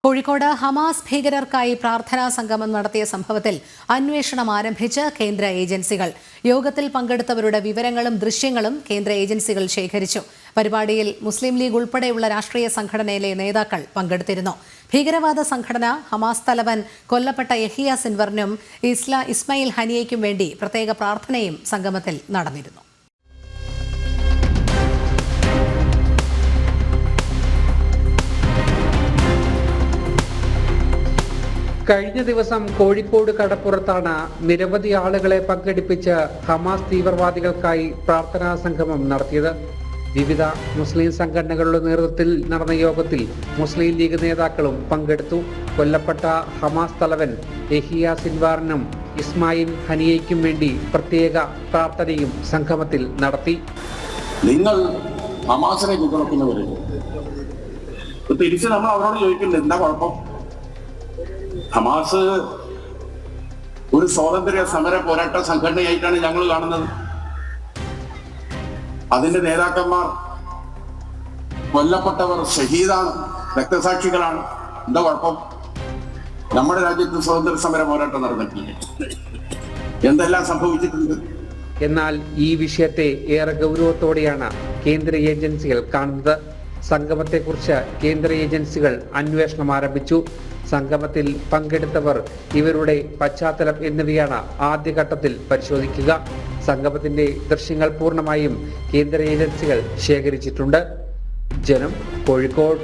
Kozhikode Hamas ഭീകരർക്കായി പ്രാർത്ഥനാ സംഗമം നടത്തിയ സംഭവത്തിൽ അന്വേഷണം ആരംഭിച്ച് കേന്ദ്ര ഏജൻസികൾ. യോഗത്തിൽ പങ്കെടുത്തവരുടെ വിവരങ്ങളും ദൃശ്യങ്ങളും കേന്ദ്ര ഏജൻസികൾ ശേഖരിച്ചു. പരിപാടിയിൽ മുസ്ലിം ലീഗ് ഉൾപ്പെടെയുള്ള രാഷ്ട്രീയ സംഘടനയിലെ നേതാക്കൾ പങ്കെടുത്തിരുന്നു. ഭീകരവാദ സംഘടന ഹമാസ് തലവൻ കൊല്ലപ്പെട്ട യഹിയ സിൻവറിനും ഇസ്മായിൽ ഹനിയയ്ക്കും വേണ്ടി പ്രത്യേക പ്രാർത്ഥനയും സംഗമത്തിൽ നടന്നിരുന്നു. കഴിഞ്ഞ ദിവസം കോഴിക്കോട് കടപ്പുറത്താണ് നിരവധി ആളുകളെ പങ്കെടുപ്പിച്ച് ഹമാസ് തീവ്രവാദികൾക്കായി പ്രാർത്ഥനാ സംഗമം നടത്തിയത്. വിവിധ മുസ്ലിം സംഘടനകളുടെ നേതൃത്വത്തിൽ നടന്ന യോഗത്തിൽ മുസ്ലിം ലീഗ് നേതാക്കളും പങ്കെടുത്തു. കൊല്ലപ്പെട്ട ഹമാസ് തലവൻ യഹിയ സിൻവാറിനും ഇസ്മായിൽ ഹനിയയ്ക്കും വേണ്ടി പ്രത്യേക പ്രാർത്ഥനയും സംഗമത്തിൽ നടത്തി. നിങ്ങൾ ഹമാസിനെ പിന്തുണയ്ക്കുന്നവര് തിരിച്ച് നമ്മൾ അവരോട് ചോദിക്കുന്നത് എന്താ കുഴപ്പം? ഹമാസ് ഒരു സ്വാതന്ത്ര്യ സമര പോരാട്ട സംഘടനയായിട്ടാണ് ഞങ്ങൾ കാണുന്നത്. അതിന്റെ നേതാക്കന്മാർ കൊല്ലപ്പെട്ടവർ ഷഹീദാണ്, രക്തസാക്ഷികളാണ്. എന്താ കുഴപ്പം? നമ്മുടെ രാജ്യത്ത് സ്വാതന്ത്ര്യ സമര പോരാട്ടം നടന്നിട്ടില്ല, എന്തെല്ലാം സംഭവിച്ചിട്ടുണ്ട്. എന്നാൽ ഈ വിഷയത്തെ ഏറെ ഗൗരവത്തോടെയാണ് കേന്ദ്ര ഏജൻസികൾ കാണുന്നത്. സംഗമത്തെക്കുറിച്ച് കേന്ദ്ര ഏജൻസികൾ അന്വേഷണം ആരംഭിച്ചു. സംഗമത്തിൽ പങ്കെടുത്തവർ, ഇവരുടെ പശ്ചാത്തലം എന്നിവയാണ് ആദ്യഘട്ടത്തിൽ പരിശോധിക്കുക. സംഗമത്തിന്റെ ദൃശ്യങ്ങൾ പൂർണ്ണമായും കേന്ദ്ര ഏജൻസികൾ ശേഖരിച്ചിട്ടുണ്ട്. ജനം, കോഴിക്കോട്.